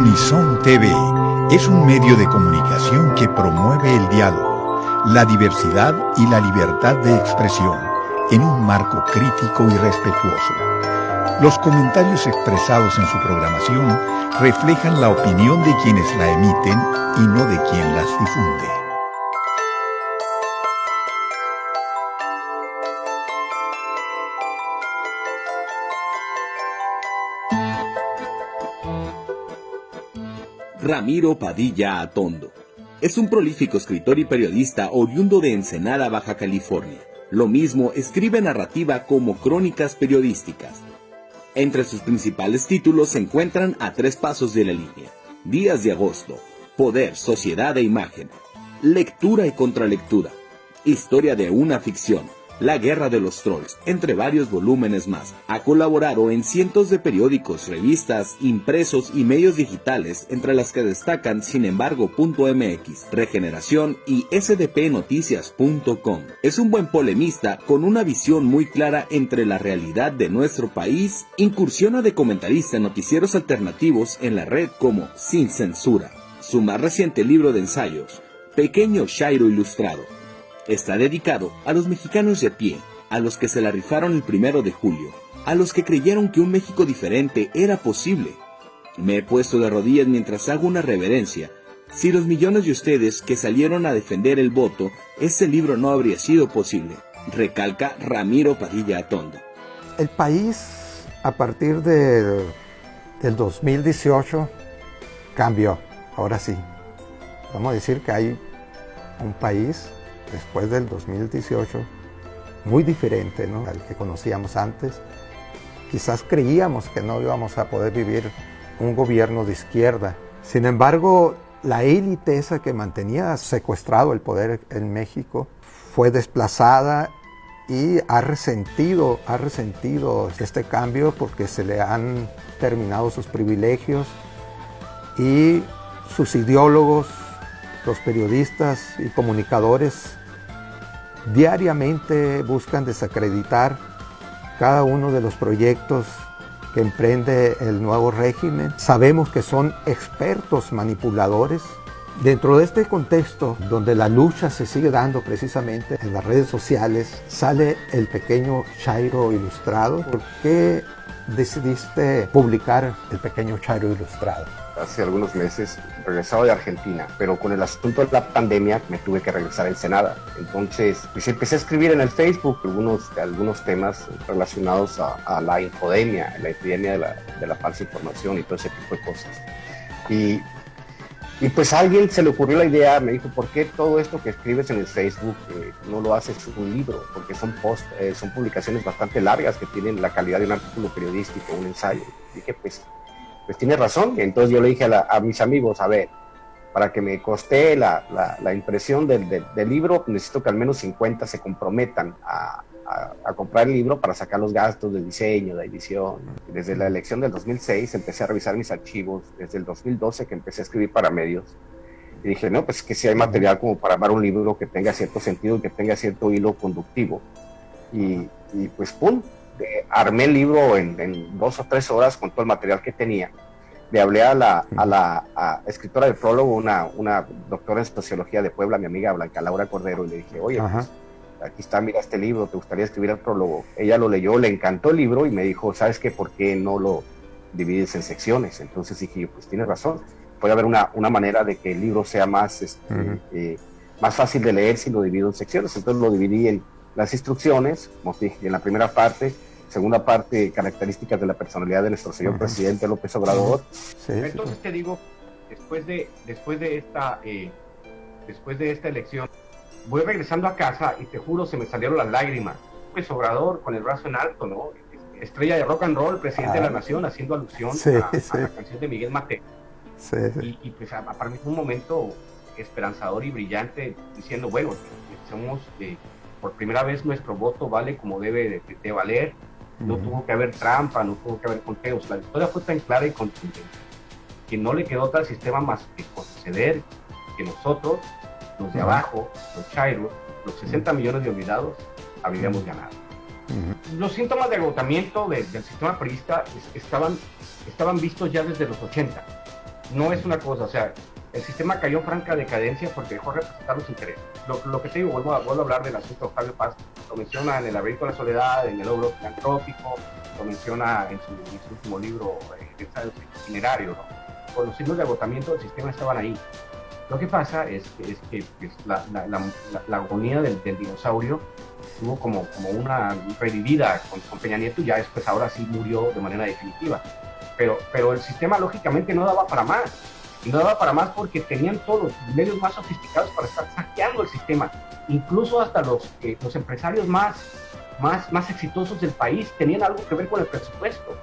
Unison TV es un medio de comunicación que promueve el diálogo, la diversidad y la libertad de expresión en un marco crítico y respetuoso. Los comentarios expresados en su programación reflejan la opinión de quienes la emiten y no de quien las difunde. Ramiro Padilla Atondo es un prolífico escritor y periodista oriundo de Ensenada, Baja California. Lo mismo escribe narrativa como crónicas periodísticas. Entre sus principales títulos se encuentran A tres pasos de la línea, Días de agosto, Poder, sociedad e imagen, Lectura y contralectura, Historia de una ficción, La guerra de los trolls, entre varios volúmenes más. Ha colaborado en cientos de periódicos, revistas, impresos y medios digitales, entre las que destacan sinembargo.mx, Regeneración y sdpnoticias.com. Es un buen polemista con una visión muy clara entre la realidad de nuestro país. Incursiona de comentarista en noticieros alternativos en la red como Sin Censura. Su más reciente libro de ensayos, Pequeño Chairo Ilustrado, está dedicado a los mexicanos de a pie, a los que se la rifaron el 1 de julio, a los que creyeron que un México diferente era posible. Me he puesto de rodillas mientras hago una reverencia. Si los millones de ustedes que salieron a defender el voto, este libro no habría sido posible, recalca Ramiro Padilla Atondo. El país, a partir del 2018, cambió. Ahora sí, vamos a decir que hay un país después del 2018, muy diferente, ¿no?, al que conocíamos antes. Quizás creíamos que no íbamos a poder vivir un gobierno de izquierda. Sin embargo, la élite esa que mantenía secuestrado el poder en México fue desplazada y ha resentido este cambio porque se le han terminado sus privilegios y sus ideólogos, los periodistas y comunicadores, diariamente buscan desacreditar cada uno de los proyectos que emprende el nuevo régimen. Sabemos que son expertos manipuladores. Dentro de este contexto, donde la lucha se sigue dando precisamente en las redes sociales, sale el Pequeño Chairo Ilustrado. ¿Por qué decidiste publicar el Pequeño Chairo Ilustrado? Hace algunos meses regresaba de Argentina, pero con el asunto de la pandemia me tuve que regresar a Ensenada. Entonces pues empecé a escribir en el Facebook algunos temas relacionados a la infodemia, la epidemia de la falsa información y todo ese tipo de cosas. Y pues a alguien se le ocurrió la idea, me dijo, ¿por qué todo esto que escribes en el Facebook no lo haces un libro? Porque son publicaciones bastante largas que tienen la calidad de un artículo periodístico, un ensayo. Y dije, pues tiene razón. Entonces yo le dije a mis amigos, a ver, para que me coste la impresión del libro, necesito que al menos 50 se comprometan a comprar el libro para sacar los gastos de diseño, de edición. Desde la elección del 2006 empecé a revisar mis archivos, desde el 2012 que empecé a escribir para medios, y dije, no, pues que si hay material como para armar un libro que tenga cierto sentido y que tenga cierto hilo conductivo. Y pues pum, armé el libro en 2 o 3 horas con todo el material que tenía. Le hablé a la escritora del prólogo, una doctora en sociología de Puebla, mi amiga Blanca Laura Cordero, y le dije, oye, pues, aquí está, mira este libro, ¿te gustaría escribir el prólogo? Ella lo leyó, le encantó el libro y me dijo, ¿sabes qué? ¿Por qué no lo divides en secciones? Entonces dije, pues tienes razón, puede haber una manera de que el libro sea más fácil de leer si lo divido en secciones. Entonces lo dividí en las instrucciones, como dije, en la primera parte, segunda parte, características de la personalidad de nuestro señor presidente López Obrador. Entonces te digo, después de esta elección, voy regresando a casa y te juro, se me salieron las lágrimas. López Obrador con el brazo en alto, ¿no? Estrella de rock and roll, presidente de la nación, haciendo alusión a la canción de Miguel Mateo. Y pues para mí fue un momento esperanzador y brillante, diciendo, bueno, somos por primera vez nuestro voto vale como debe de valer. No tuvo que haber trampa, no tuvo que haber conteos. La victoria fue tan clara y contundente que no le quedó otra al sistema más que conceder que nosotros, los de abajo, los chairos, los 60 millones de olvidados, habríamos ganado. Los síntomas de agotamiento del sistema priista estaban vistos ya desde los 80. no es una cosa, o sea, el sistema cayó en franca decadencia porque dejó de representar los intereses. Lo que te digo, vuelvo a hablar del asunto de Octavio Paz, lo menciona en El laberinto de la soledad, en El logro filantrópico, lo menciona en su último libro, Ensayos Itinerarios, ¿no? Con los signos de agotamiento del sistema estaban ahí. Lo que pasa es que la agonía del dinosaurio tuvo como una revivida con Peña Nieto y ya después ahora sí murió de manera definitiva. Pero el sistema lógicamente no daba para más. Y no daba para más porque tenían todos los medios más sofisticados para estar saqueando el sistema. Incluso hasta los empresarios más exitosos del país tenían algo que ver con el presupuesto.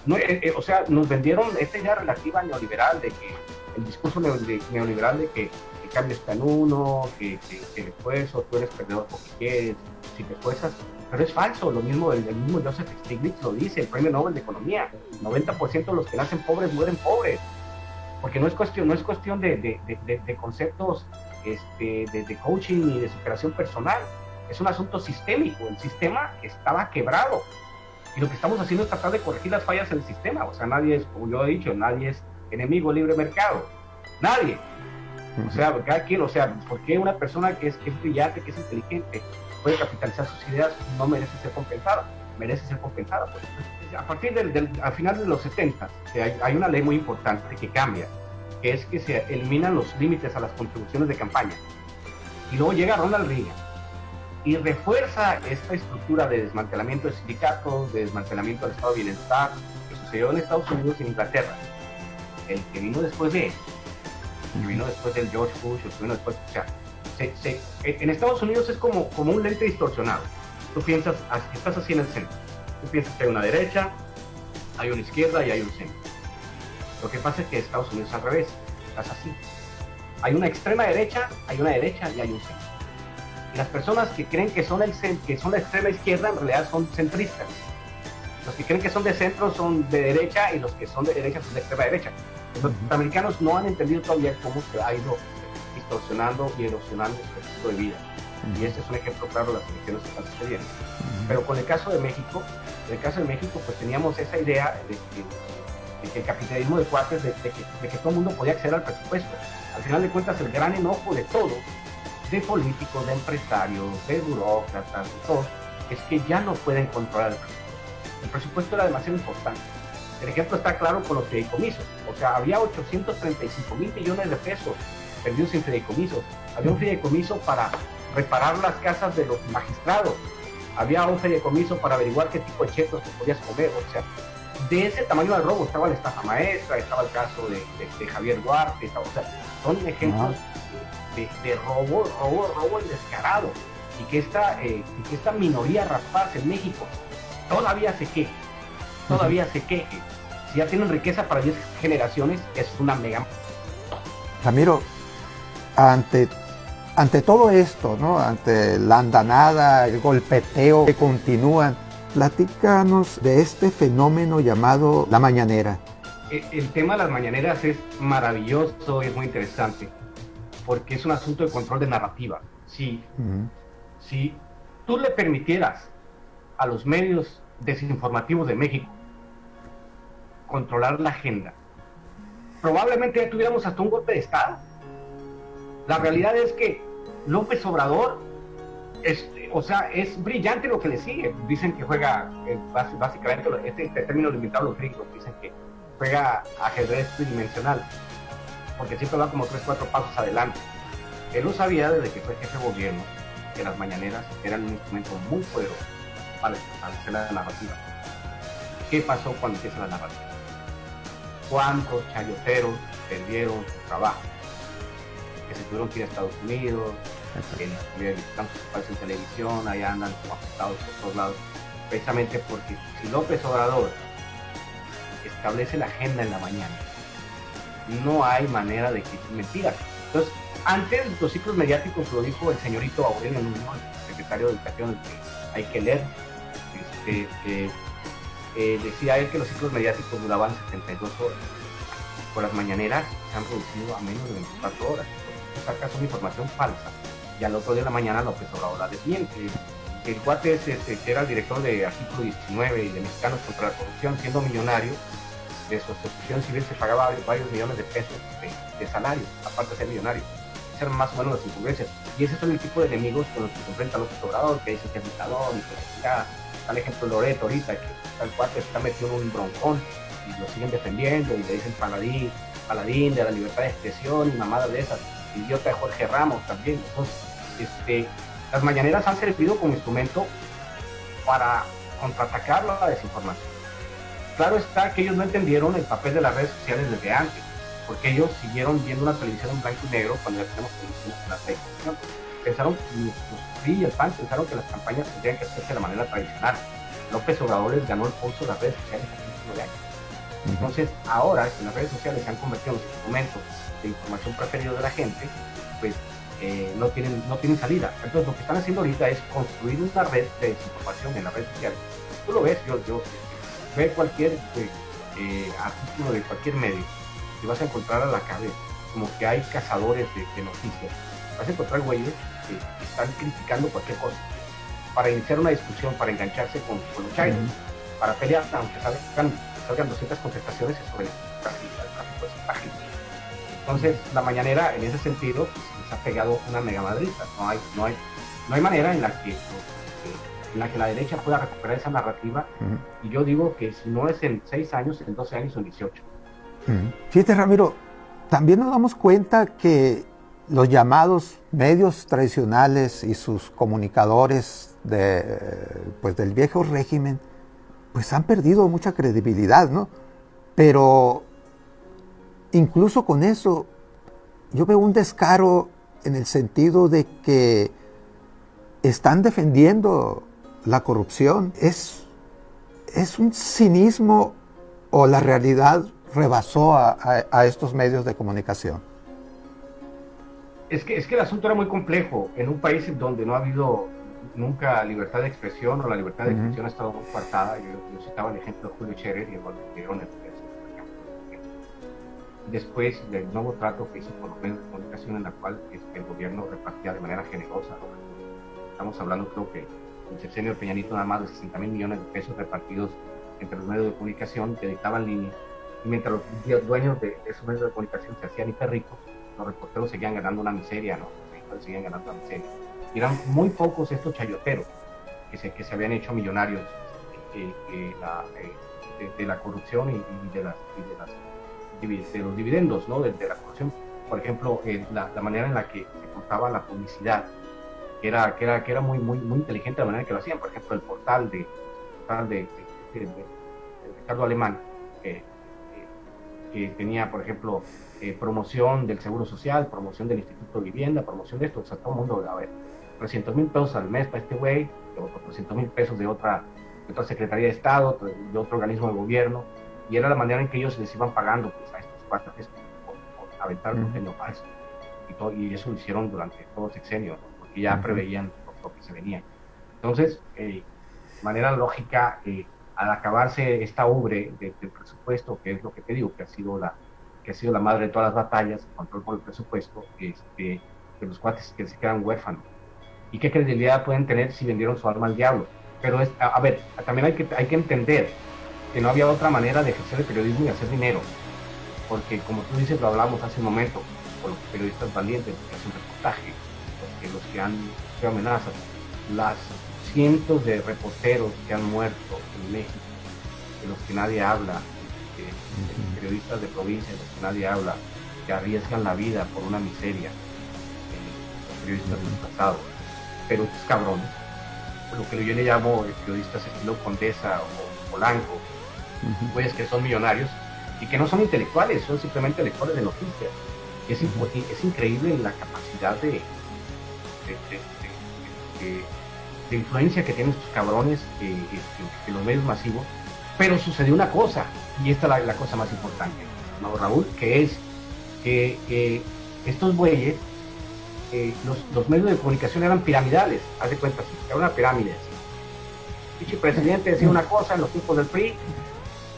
No, o sea, nos vendieron esta idea relativa neoliberal de que el discurso neoliberal de que el cambio está en uno, que el esfuerzo, tú eres perdedor porque quieres, si te esfuerzas, pero es falso. Lo mismo el mismo Joseph Stiglitz lo dice, el premio Nobel de Economía: 90% de los que nacen pobres mueren pobres, porque no es cuestión de conceptos de coaching y de superación personal, es un asunto sistémico. El sistema estaba quebrado. Y lo que estamos haciendo es tratar de corregir las fallas en el sistema. O sea, nadie es, como yo he dicho, nadie es enemigo del libre mercado. Nadie. O sea, cada quien, o sea, ¿por qué una persona que es brillante, que es inteligente, puede capitalizar sus ideas, no merece ser compensada? Merece ser compensada. Pues. A partir al final de los 70, hay una ley muy importante que cambia, que es que se eliminan los límites a las contribuciones de campaña. Y luego llega Ronald Reagan y refuerza esta estructura de desmantelamiento de sindicatos, de desmantelamiento del estado de bienestar, que sucedió en Estados Unidos y en Inglaterra. El que vino después de él, que vino después del George Bush, el que vino después, o sea, en Estados Unidos es como un lente distorsionado. Tú piensas, estás así en el centro, tú piensas que hay una derecha, hay una izquierda y hay un centro. Lo que pasa es que en Estados Unidos es al revés, estás así. Hay una extrema derecha, hay una derecha y hay un centro. Y las personas que creen que son la extrema izquierda en realidad son centristas. Los que creen que son de centro son de derecha y los que son de derecha son de extrema derecha. Los norteamericanos no han entendido todavía cómo se ha ido distorsionando y erosionando su estilo de vida. Y este es un ejemplo claro de las elecciones que están sucediendo. Pero con el caso de México, pues teníamos esa idea de que el capitalismo de cuates, de que todo el mundo podía acceder al presupuesto. Al final de cuentas, el gran enojo de todos, de políticos, de empresarios, de burócratas, de todos, es que ya no pueden controlar el presupuesto. El presupuesto era demasiado importante. El ejemplo está claro con los fideicomisos. O sea, había 835 mil millones de pesos perdidos en fideicomisos. Había un fideicomiso para reparar las casas de los magistrados. Había un fideicomiso para averiguar qué tipo de chetos te podías comer. O sea, de ese tamaño de robo estaba la estafa maestra, estaba el caso de Javier Duarte, o sea, son ejemplos de robo descarado, y que esta minoría rapaz en México todavía se queje. Si ya tienen riqueza para 10 generaciones, es una mega. Ramiro, ante todo esto, ¿no? Ante la andanada, el golpeteo que continúan, platícanos de este fenómeno llamado la mañanera. El tema de las mañaneras es maravilloso y es muy interesante, porque es un asunto de control de narrativa. Si tú le permitieras a los medios desinformativos de México controlar la agenda, probablemente ya tuviéramos hasta un golpe de Estado. La realidad es que López Obrador es brillante lo que le sigue. Dicen que juega, básicamente, este término lo inventaron los gringos, dicen que juega ajedrez tridimensional, porque siempre va como 3-4 pasos adelante. Él lo sabía desde que fue jefe de gobierno, que las mañaneras eran un instrumento muy poderoso para establecer la narrativa. ¿Qué pasó cuando empieza la narrativa? ¿Cuántos chayoteros perdieron su trabajo? Que se tuvieron que ir a Estados Unidos, que están sus padres en televisión, allá andan como afectados por todos lados, precisamente porque si López Obrador establece la agenda en la mañana, no hay manera de que mentiras. Entonces, antes los ciclos mediáticos, lo dijo el señorito Aurelio Nuño, el secretario de Educación, que hay que leer, decía él que los ciclos mediáticos duraban 72 horas. Por las mañaneras se han reducido a menos de 24 horas. Sacas una información falsa y al otro día de la mañana López Obrador la desmiente. El cuate que era el director de Artículo 19 y de Mexicanos contra la Corrupción, siendo millonario, su asociación civil se pagaba varios millones de pesos de salario, aparte de ser millonario. Esas eran más o menos las incongruencias. Y ese son el tipo de enemigos con los que se enfrenta López Obrador, que dice que es dictador, y que ya está el ejemplo de Loreto ahorita, que tal cual está metido en un broncón, y lo siguen defendiendo, y le dicen paladín de la libertad de expresión, y mamadas de esas, idiota de Jorge Ramos también. Entonces, las mañaneras han servido como instrumento para contraatacar la desinformación. Claro está que ellos no entendieron el papel de las redes sociales desde antes, porque ellos siguieron viendo una televisión en blanco y negro cuando ya tenemos televisión en la televisión. Pensaron, los PRI y el PAN pensaron que las campañas tendrían que hacerse de la manera tradicional. López Obrador les ganó el pulso de las redes sociales hace un chingo de años. Entonces, ahora que las redes sociales se han convertido en los instrumentos de información preferidos de la gente, pues no tienen salida. Entonces, lo que están haciendo ahorita es construir una red de desinformación en las redes sociales. Tú lo ves, yo ve cualquier artículo de cualquier medio y vas a encontrar a la cabeza como que hay cazadores de noticias. Vas a encontrar güeyes que están criticando cualquier cosa para iniciar una discusión, para engancharse con los chairos, para pelear, aunque salgan 200 contestaciones sobre el tráfico de páginas. Entonces, la mañanera, en ese sentido, pues, les ha pegado una mega madriza. No hay manera en la que la derecha pueda recuperar esa narrativa. Y yo digo que si no es en 6 años, en 12 años o en 18. Fíjate, Ramiro, también nos damos cuenta que los llamados medios tradicionales y sus comunicadores del viejo régimen pues han perdido mucha credibilidad, ¿no? Pero incluso con eso yo veo un descaro en el sentido de que están defendiendo la corrupción. ¿Es un cinismo o la realidad rebasó a estos medios de comunicación? Es que el asunto era muy complejo. En un país donde no ha habido nunca libertad de expresión, o la libertad de expresión ha estado muy coartada. Yo citaba el ejemplo de Julio Scherer y el gol de Tirón, después del nuevo trato que hizo con los medios de comunicación, en la cual el gobierno repartía de manera generosa, ¿no? Estamos hablando, creo que en el sexenio de Peña Nieto, nada más de 60,000 millones de pesos repartidos entre los medios de comunicación que dictaban líneas, y mientras los dueños de esos medios de comunicación se hacían hiperricos, los reporteros seguían ganando una miseria, ¿no? Los editores seguían ganando una miseria. Y eran muy pocos estos chayoteros que se habían hecho millonarios de la corrupción y de los dividendos, ¿no? de la corrupción. Por ejemplo, la manera en la que se contaba la publicidad, que era muy inteligente la manera en que lo hacían. Por ejemplo, el portal de Ricardo Alemán, que tenía, por ejemplo, promoción del Seguro Social, promoción del Instituto de Vivienda, promoción de esto. O sea, todo el mundo, a ver, 300,000 pesos al mes para este güey, otros 300,000 pesos de otra Secretaría de Estado, de otro organismo de gobierno, y era la manera en que ellos les iban pagando pues, a estos cuates por aventar contenido falso. Y eso lo hicieron durante todo el sexenio, ¿no? Porque ya preveían lo que se venía. Entonces, de manera lógica, al acabarse esta ubre del presupuesto, que es lo que te digo, que ha sido la madre de todas las batallas, el control por el presupuesto, de los cuates que se quedan huérfanos. ¿Y qué credibilidad pueden tener si vendieron su alma al diablo? Pero también hay que entender que no había otra manera de ejercer el periodismo y hacer dinero. Porque, como tú dices, lo hablamos hace un momento, con los periodistas valientes que hacen reportaje, los que han hecho amenazas, las cientos de reporteros que han muerto en México, de los que nadie habla, de periodistas de provincia, de los que nadie habla, que arriesgan la vida por una miseria, los periodistas desplazados. Pero estos cabrones, lo que yo le llamo periodistas estilo Condesa o Polanco, güeyes que son millonarios y que no son intelectuales, son simplemente lectores de noticias. Es increíble la capacidad de influencia que tienen estos cabrones en los medios masivos. Pero sucedió una cosa, y esta es la cosa más importante, ¿no, Raúl? Que es que estos güeyes, los medios de comunicación eran piramidales, haz de cuenta, era una pirámide. El presidente decía una cosa en los tiempos del PRI,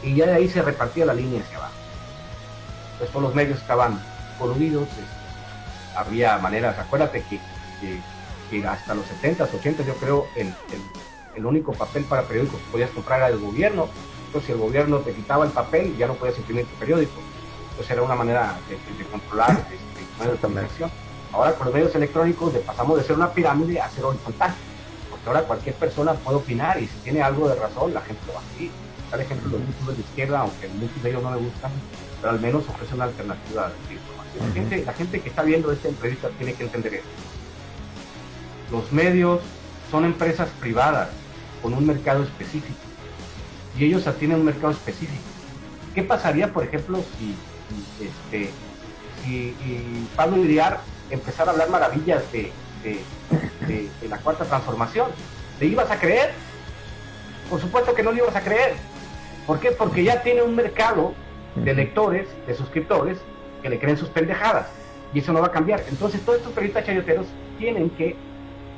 y ya de ahí se repartía la línea hacia abajo. Después los medios estaban coludidos, había maneras, acuérdate que hasta los 70s, 80s, yo creo, el único papel para periódicos que podías comprar era del gobierno, Entonces, si el gobierno te quitaba el papel, ya no podías imprimir tu periódico. Entonces, era una manera de controlar el medio de comunicación. Ahora, con los medios electrónicos, pasamos de ser una pirámide a ser horizontal. Porque ahora cualquier persona puede opinar y si tiene algo de razón, la gente lo va a seguir. Tal ejemplo, los youtubers de izquierda, aunque muchos de ellos no me gustan, pero al menos ofrecen una alternativa de información. La gente que está viendo esta entrevista tiene que entender esto. Los medios son empresas privadas con un mercado específico y ellos tienen un mercado específico. ¿Qué pasaría, por ejemplo, si Pablo Iriart empezara a hablar maravillas de la Cuarta Transformación? ¿Le ibas a creer? Por supuesto que no le ibas a creer. ¿Por qué? Porque ya tiene un mercado de lectores, de suscriptores, que le creen sus pendejadas. Y eso no va a cambiar. Entonces todos estos periodistas chayoteros tienen que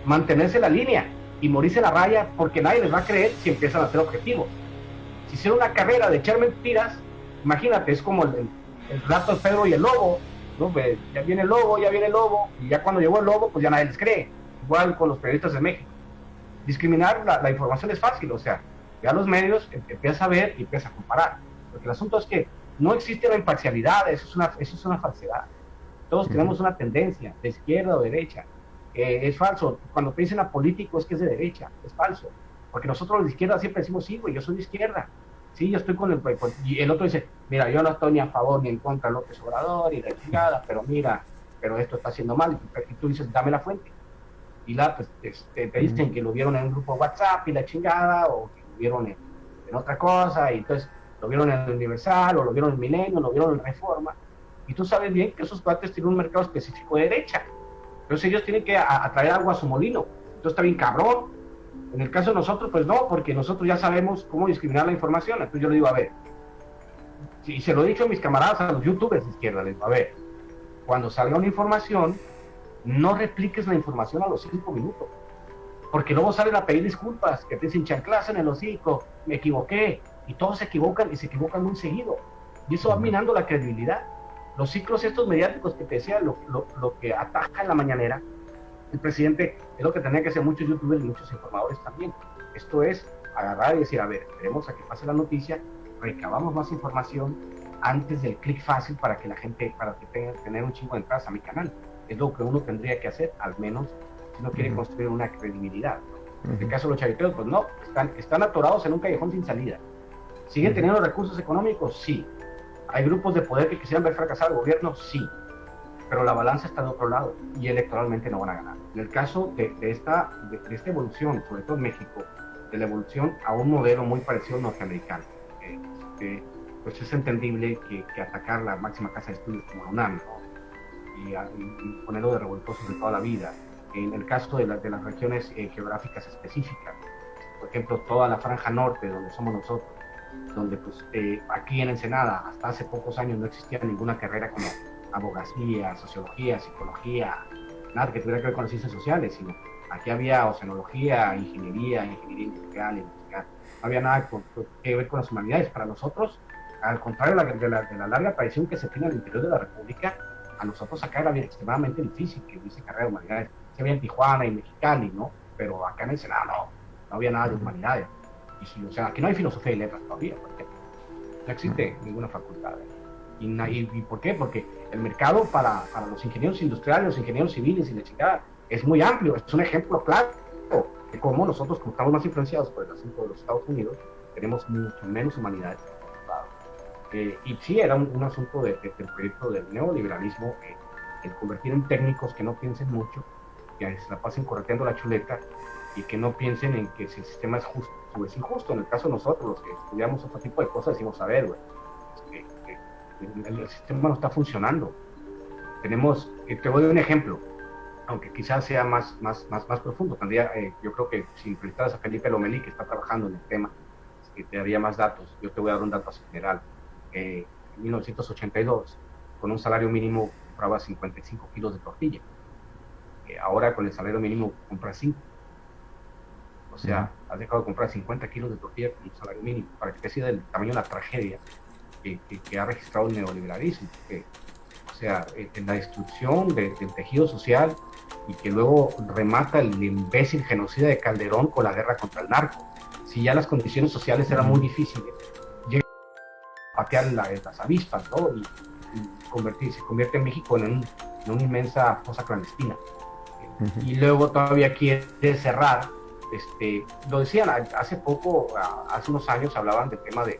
mantenerse en la línea y morirse en la raya, porque nadie les va a creer si empiezan a ser objetivos. Si hicieron una carrera de echar mentiras, imagínate, es como el relato de Pedro y el lobo, ¿no? Ya viene el lobo, y ya cuando llegó el lobo, pues ya nadie les cree. Igual con los periodistas de México. Discriminar la información es fácil, o sea, ya los medios empiezas a ver y empiezas a comparar. Porque el asunto es que no existe la imparcialidad, eso es una falsedad. Todos tenemos una tendencia, de izquierda o derecha. Es falso. Cuando te dicen a político es que es de derecha, es falso. Porque nosotros los de izquierda siempre decimos, sí, güey, yo soy de izquierda. Sí, yo estoy con el... Y el otro dice, mira, yo no estoy ni a favor ni en contra de López Obrador y la chingada, pero mira, pero esto está haciendo mal. Y tú dices, dame la fuente. Y pues, te dicen que lo vieron en un grupo de WhatsApp y la chingada, o que lo vieron en otra cosa, y entonces lo vieron en el Universal, o lo vieron en Milenio, lo vieron en Reforma. Y tú sabes bien que esos cuates tienen un mercado específico de derecha. Entonces ellos tienen que atraer agua a su molino. Entonces está bien cabrón. En el caso de nosotros, pues no, porque nosotros ya sabemos cómo discriminar la información. Entonces yo le digo, a ver, y se lo he dicho a mis camaradas, a los youtubers de izquierda, les digo, a ver, cuando salga una información, no repliques la información a los 5 minutos. Porque luego salen a pedir disculpas, que te dicen chanclaza en el hocico, me equivoqué, y todos se equivocan, y se equivocan muy seguido. Y eso va minando la credibilidad. Los ciclos estos mediáticos que te decía, lo que ataja en la mañanera, el presidente, es lo que tenía que hacer muchos youtubers y muchos informadores también. Esto es agarrar y decir, a ver, esperemos a que pase la noticia, recabamos más información antes del clic fácil para que la gente, para que tenga tener un chingo de entradas a mi canal. Es lo que uno tendría que hacer, al menos si uno quiere construir una credibilidad. En el caso de los chayoteros, pues no, están atorados en un callejón sin salida. ¿Siguen teniendo recursos económicos? Sí. ¿Hay grupos de poder que quisieran ver fracasar al gobierno? Sí. Pero la balanza está de otro lado y electoralmente no van a ganar. En el caso de esta evolución, sobre todo en México, de la evolución a un modelo muy parecido al norteamericano, pues es entendible que atacar la máxima casa de estudios como la UNAM, ¿no? y ponerlo de revoltosos de toda la vida. En el caso de las regiones geográficas específicas, por ejemplo, toda la franja norte, donde somos nosotros, donde pues aquí en Ensenada, hasta hace pocos años no existía ninguna carrera como abogacía, sociología, psicología, nada que tuviera que ver con las ciencias sociales, sino aquí había oceanología, ingeniería industrial, no había nada que ver con las humanidades. Para nosotros, al contrario de la larga tradición que se tiene al interior de la República, a nosotros acá era bien extremadamente difícil que hubiese carrera de humanidades. Se había en Tijuana y Mexicali, ¿no? Pero acá en Ensenada no había nada de humanidades. O sea, aquí no hay filosofía y letras todavía, por ejemplo. No existe ninguna facultad. ¿Y por qué? Porque el mercado para los ingenieros industriales, los ingenieros civiles y la chingada es muy amplio. Es un ejemplo claro de cómo nosotros, como estamos más influenciados por el asunto de los Estados Unidos, tenemos mucho menos humanidades. Y sí, era un asunto del proyecto del neoliberalismo, el convertir en técnicos que no piensen mucho, que se la pasen correteando la chuleta y que no piensen en que si el sistema es justo o es injusto. En el caso de nosotros, los que estudiamos otro tipo de cosas, decimos, a ver, güey, el sistema no está funcionando. Te voy a dar un ejemplo, aunque quizás sea más profundo. Yo creo que si entrevistaras a Felipe Lomelí, que está trabajando en el tema, que te daría más datos. Yo te voy a dar un dato así general. En 1982, con un salario mínimo compraba 55 kilos de tortilla. Ahora con el salario mínimo compras 5. O sea, has dejado de comprar 50 kilos de tortilla con un salario mínimo, para que te sea del tamaño de la tragedia que ha registrado el neoliberalismo. O sea, en la destrucción del tejido social, y que luego remata el imbécil genocida de Calderón con la guerra contra el narco. Si ya las condiciones sociales eran muy difíciles, patear las avispas, ¿no? Y se convierte en México en una inmensa fosa clandestina. Y luego todavía quiere cerrar, lo decían hace poco, hace unos años hablaban del tema de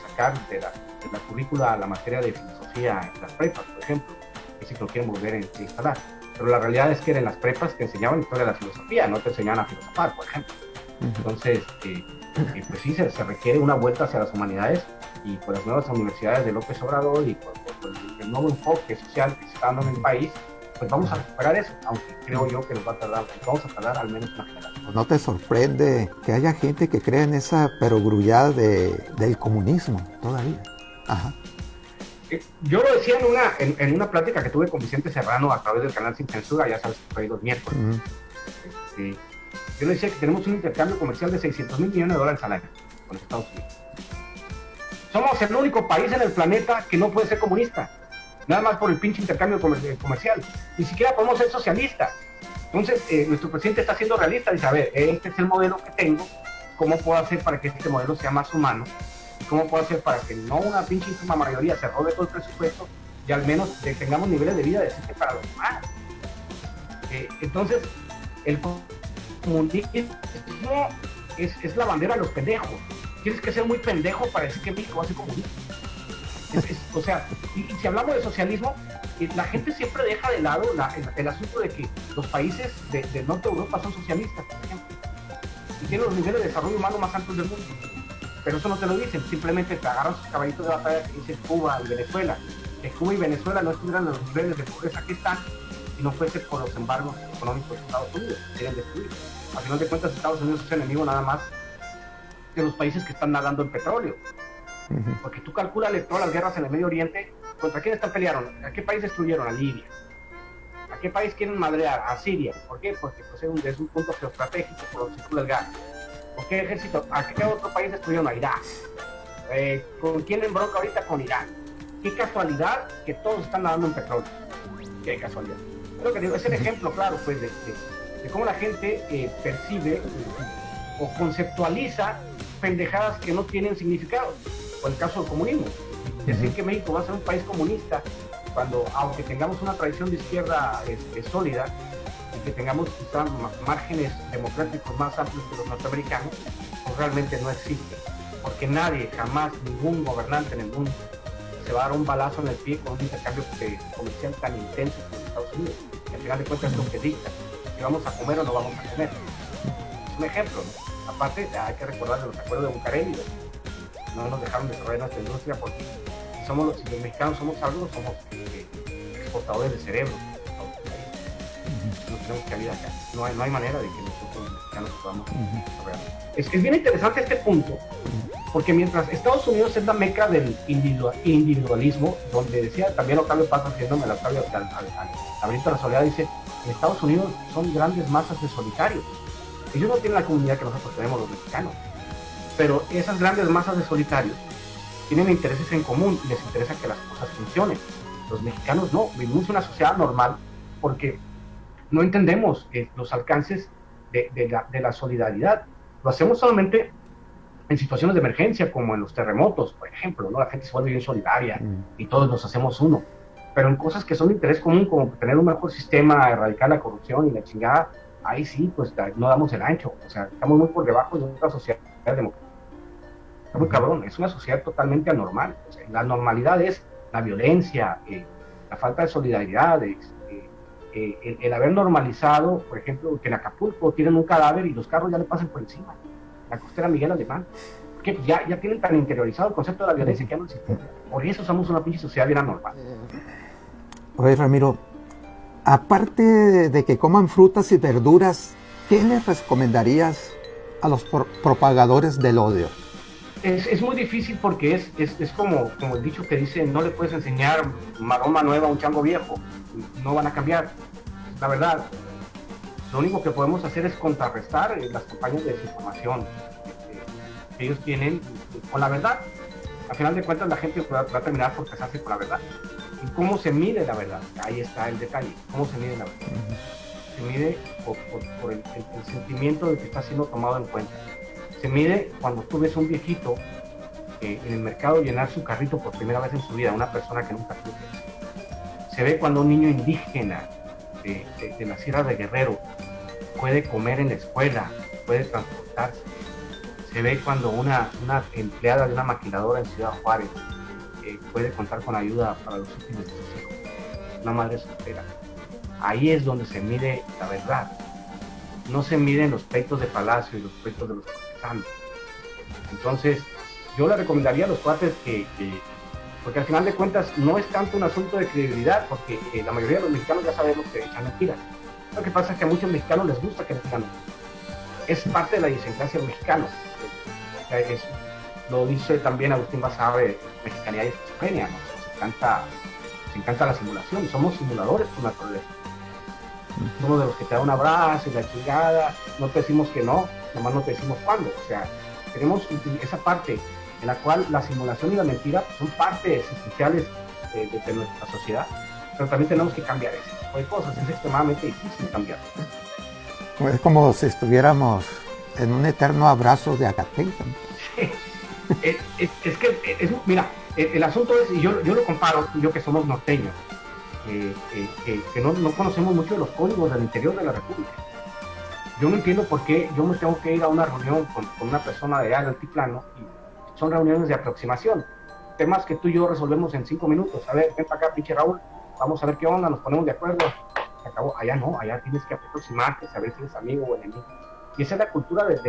sacar de la currícula la materia de filosofía en las prepas, por ejemplo, que si lo quieren volver a instalar. Pero la realidad es que en las prepas te enseñaban historia de la filosofía, no te enseñaban a filosofar, por ejemplo. Entonces, pues sí, se requiere una vuelta hacia las humanidades, y por las nuevas universidades de López Obrador y por el nuevo enfoque social que se está dando en el país, pues vamos a recuperar eso, aunque creo yo que nos va a tardar, vamos a tardar al menos una generación. ¿No te sorprende que haya gente que cree en esa perogrullada del comunismo todavía? Ajá. Yo lo decía en una plática que tuve con Vicente Serrano a través del canal Sin Censura, ya sabes que fue los miércoles. Yo le decía que tenemos un intercambio comercial de $600 mil millones al año con Estados Unidos. Somos el único país en el planeta que no puede ser comunista, nada más por el pinche intercambio comercial. Ni siquiera podemos ser socialistas. Entonces, nuestro presidente está siendo realista, dice, a ver, este es el modelo que tengo, ¿cómo puedo hacer para que este modelo sea más humano? ¿Y cómo puedo hacer para que no una pinche ínfima mayoría se robe todo el presupuesto y al menos tengamos niveles de vida decentes para los demás? Entonces, el comunismo es la bandera de los pendejos. Tienes que ser muy pendejo para decir que México va a ser comunista. O sea, y si hablamos de socialismo, la gente siempre deja de lado el asunto de que los países del norte de Europa son socialistas, por ejemplo, y tienen los niveles de desarrollo humano más altos del mundo. Pero eso no te lo dicen, simplemente te agarran sus caballitos de batalla que dicen Cuba y Venezuela. Que Cuba y Venezuela no estuvieran los niveles de pobreza que están si no fuese por los embargos económicos de Estados Unidos, que quieren destruir. Al final de cuentas, Estados Unidos es enemigo nada más de los países que están nadando en petróleo. Porque tú calcúlale todas las guerras en el Medio Oriente, ¿contra quién están peleando? ¿A qué país destruyeron? A Libia. ¿A qué país quieren madrear? A Siria. ¿Por qué? Porque pues, es un punto geoestratégico por donde circula el gas. ¿Por qué ejército? ¿A qué otro país destruyeron? A Irak. ¿Con quién en bronca ahorita? Con Irán. Qué casualidad que todos están nadando en petróleo. Qué casualidad. Creo que digo, es el ejemplo claro pues de cómo la gente percibe o conceptualiza pendejadas que no tienen significado. Por el caso del comunismo. Decir que México va a ser un país comunista cuando, aunque tengamos una tradición de izquierda sólida y que tengamos quizás márgenes democráticos más amplios que los norteamericanos, pues realmente no existe. Porque nadie, jamás, ningún gobernante en el mundo se va a dar un balazo en el pie con un intercambio comercial tan intenso como Estados Unidos. Y al final de cuentas es lo que dicta si vamos a comer o no vamos a comer. Es un ejemplo, ¿no? Aparte, hay que recordar de los acuerdos de Bucareli, no nos dejaron desarrollar nuestra industria porque si los mexicanos somos algo, somos exportadores de cerebros. No tenemos cabida acá. No hay manera de que nosotros los mexicanos podamos desarrollar. Es bien interesante este punto, porque mientras Estados Unidos es la meca del individualismo, donde decía también Octavio Paz, haciéndome al laberinto de la soledad, dice, en Estados Unidos son grandes masas de solitarios. Ellos no tienen la comunidad que nosotros tenemos los mexicanos, pero esas grandes masas de solitarios tienen intereses en común y les interesa que las cosas funcionen. Los mexicanos no, vivimos una sociedad normal porque no entendemos los alcances de la solidaridad. Lo hacemos solamente en situaciones de emergencia, como en los terremotos, por ejemplo, ¿no? La gente se vuelve bien solidaria y todos nos hacemos uno. Pero en cosas que son de interés común, como tener un mejor sistema, erradicar la corrupción y la chingada, ahí sí, pues no damos el ancho. O sea, estamos muy por debajo de otra sociedad democrática. Está muy cabrón, es una sociedad totalmente anormal. O sea, la normalidad es la violencia, la falta de solidaridad, el haber normalizado, por ejemplo, que en Acapulco tienen un cadáver y los carros ya le pasan por encima. La costera Miguel Alemán. Porque pues ya tienen tan interiorizado el concepto de la violencia que ya no existe. Por eso somos una pinche sociedad bien anormal. Oye, Ramiro, aparte de que coman frutas y verduras, ¿qué les recomendarías a los propagadores del odio? Es muy difícil porque es como el dicho que dice, no le puedes enseñar maroma nueva a un chango viejo, no van a cambiar. La verdad, lo único que podemos hacer es contrarrestar las campañas de desinformación que ellos tienen con la verdad. Al final de cuentas la gente va a terminar por casarse con la verdad. ¿Y cómo se mide la verdad? Ahí está el detalle. ¿Cómo se mide la verdad? Se mide por el sentimiento de que está siendo tomado en cuenta. Se mide cuando tú ves un viejito en el mercado llenar su carrito por primera vez en su vida, una persona que nunca tuvo. Se ve cuando un niño indígena de la Sierra de Guerrero puede comer en la escuela, puede transportarse. Se ve cuando una empleada de una maquiladora en Ciudad Juárez puede contar con ayuda para los últimos de sus hijos, una madre soltera. Ahí es donde se mide la verdad. No se miden los pleitos de Palacio y los pleitos de los cortesanos. Entonces, yo le recomendaría a los cuates porque al final de cuentas no es tanto un asunto de credibilidad, porque la mayoría de los mexicanos ya sabemos que echan mentiras. Lo que pasa es que a muchos mexicanos les gusta que les digan mentiras. Es parte de la idiosincrasia del mexicano. O sea, lo dice también Agustín Basabe, mexicanidad y esquizofrenia, ¿no? Nos encanta la simulación, somos simuladores por naturaleza. Somos de los que te da un abrazo y la chingada, no te decimos que no, nomás no te decimos cuándo. O sea, tenemos esa parte en la cual la simulación y la mentira son partes esenciales de nuestra sociedad, pero también tenemos que cambiar ese tipo de cosas. Es extremadamente difícil cambiar. Es como si estuviéramos en un eterno abrazo de Agapé. Sí. Mira, el asunto es, y yo lo comparo, yo que somos norteños, que no conocemos mucho de los códigos del interior de la República. Yo no entiendo por qué yo me tengo que ir a una reunión con una persona de allá del altiplano, y son reuniones de aproximación, temas que tú y yo resolvemos en 5 minutos. A ver, ven para acá, pinche Raúl, vamos a ver qué onda, nos ponemos de acuerdo, se acabó. Allá no, allá tienes que aproximarte, saber si eres amigo o enemigo. Y esa es la cultura del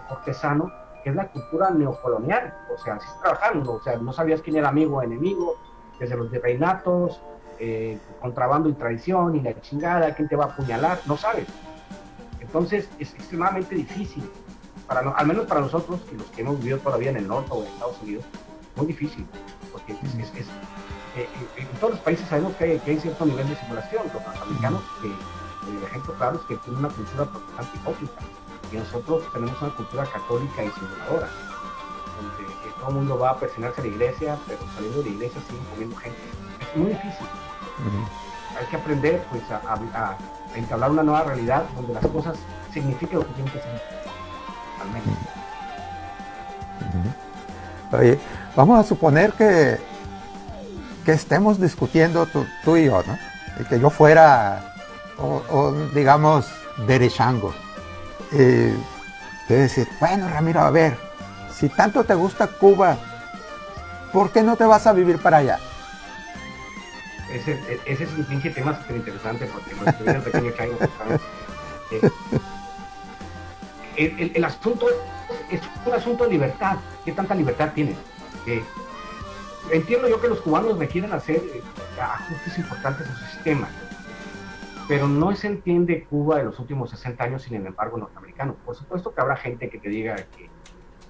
cortesano, que es la cultura neocolonial. O sea, así trabajando, o sea, no sabías quién era amigo o enemigo, desde los virreinatos, contrabando y traición y la chingada, quién te va a apuñalar, no sabes. Entonces es extremadamente difícil, al menos para nosotros, que los que hemos vivido todavía en el norte o en Estados Unidos, muy difícil, porque en todos los países sabemos que hay cierto nivel de simulación. Los norteamericanos, el ejemplo claro es que tienen una cultura protestante hipócrita, y nosotros tenemos una cultura católica y simuladora, donde todo el mundo va a persinarse a la iglesia, pero saliendo de la iglesia siguen comiendo gente. Es muy difícil. Hay que aprender pues a entablar una nueva realidad donde las cosas signifiquen lo que tienen que significar, al menos. Oye, vamos a suponer que estemos discutiendo tú y yo, ¿no? Y que yo fuera, o digamos, derechango. De decir, bueno, Ramiro, a ver, si tanto te gusta Cuba, ¿por qué no te vas a vivir para allá? Ese es un pinche tema súper interesante, porque lo estudié el pequeño Chairo justamente. El asunto es un asunto de libertad. ¿Qué tanta libertad tienes? Entiendo yo que los cubanos requieren hacer ajustes importantes a su sistema, pero no se entiende Cuba de los últimos 60 años sin el embargo norteamericano. Por supuesto que habrá gente que te diga que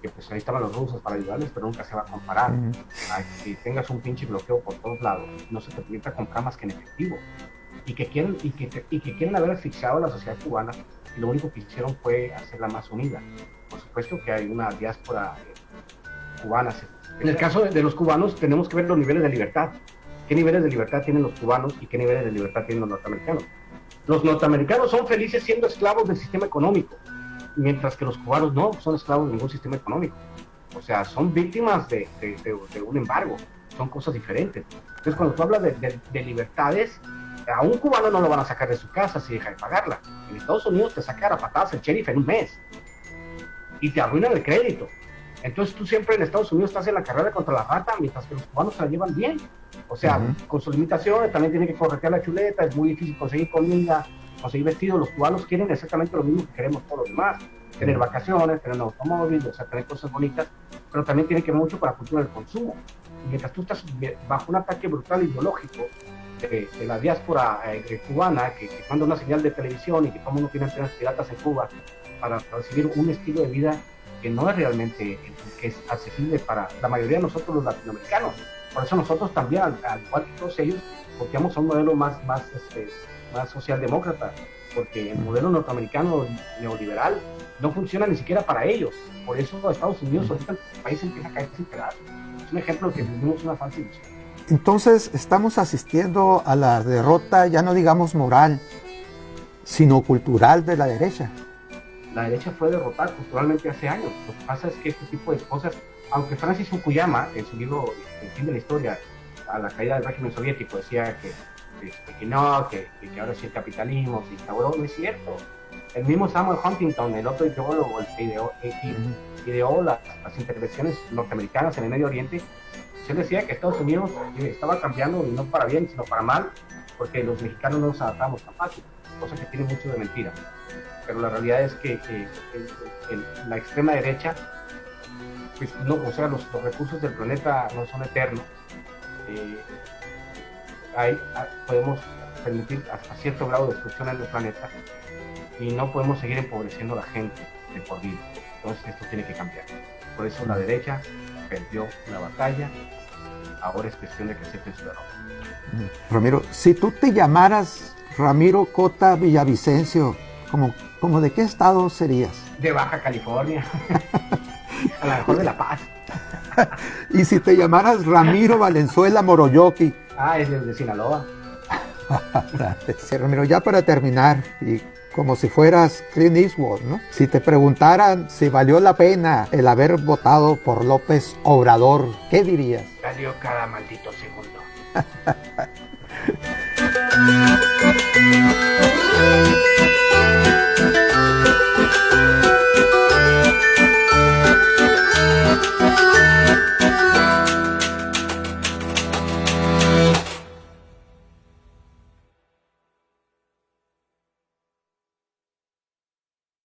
pues ahí estaban los rusos para ayudarles, pero nunca se va a comparar. Que tengas un pinche bloqueo por todos lados, no se te permite comprar más que en efectivo, y que quieren haber asfixiado a la sociedad cubana, y lo único que hicieron fue hacerla más unida. Por supuesto que hay una diáspora cubana. En el caso de los cubanos tenemos que ver los niveles de libertad. ¿Qué niveles de libertad tienen los cubanos y qué niveles de libertad tienen los norteamericanos? Los norteamericanos son felices siendo esclavos del sistema económico, mientras que los cubanos no son esclavos de ningún sistema económico. O sea, son víctimas de un embargo, son cosas diferentes. Entonces, cuando tú hablas de libertades, a un cubano no lo van a sacar de su casa si deja de pagarla. En Estados Unidos te saca a patadas el sheriff en un mes y te arruinan el crédito. Entonces tú siempre en Estados Unidos estás en la carrera contra la rata, mientras que los cubanos se la llevan bien. O sea, con sus limitaciones, también tienen que corretear la chuleta, es muy difícil conseguir comida, conseguir vestidos. Los cubanos quieren exactamente lo mismo que queremos todos los demás: tener vacaciones, tener un automóvil, o sea, tener cosas bonitas, pero también tienen que ver mucho para la cultura del consumo. Y mientras tú estás bajo un ataque brutal ideológico de la diáspora cubana, que manda una señal de televisión y que todo el mundo tiene antenas piratas en Cuba para recibir un estilo de vida que no es realmente que es accesible para la mayoría de nosotros los latinoamericanos. Por eso nosotros también, al igual que todos ellos, volteamos a un modelo más socialdemócrata, porque el modelo norteamericano neoliberal no funciona ni siquiera para ellos. Por eso Estados Unidos, ahorita el país empieza a caerse en pedazos. Es un ejemplo de que vivimos una falsa ilusión. Entonces estamos asistiendo a la derrota, ya no digamos moral, sino cultural de la derecha. La derecha fue derrotada culturalmente hace años. Lo que pasa es que este tipo de cosas Aunque Francis Fukuyama, en su libro El fin de la historia, a la caída del régimen soviético, decía que ahora sí el capitalismo se instauró, no es cierto. El mismo Samuel Huntington, el otro ideólogo, ideó las intervenciones norteamericanas en el Medio Oriente. Él decía que Estados Unidos estaba cambiando, y no para bien, sino para mal, porque los mexicanos no nos adaptamos tan fácil, cosa que tiene mucho de mentira. Pero la realidad es que la extrema derecha, pues no, o sea, los recursos del planeta no son eternos. Podemos permitir a cierto grado de destrucción en el planeta y no podemos seguir empobreciendo a la gente de por vida. Entonces esto tiene que cambiar. Por eso la derecha perdió la batalla. Ahora es cuestión de que acepten su derrota. Ramiro, si tú te llamaras Ramiro Cota Villavicencio, ¿cómo de qué estado serías? De Baja California. A lo mejor de La Paz. Y si te llamaras Ramiro Valenzuela Moroyoki. Es de Sinaloa. Sí, Ramiro, ya para terminar, y como si fueras Clint Eastwood, ¿no? Si te preguntaran si valió la pena el haber votado por López Obrador, ¿qué dirías? Valió cada maldito segundo.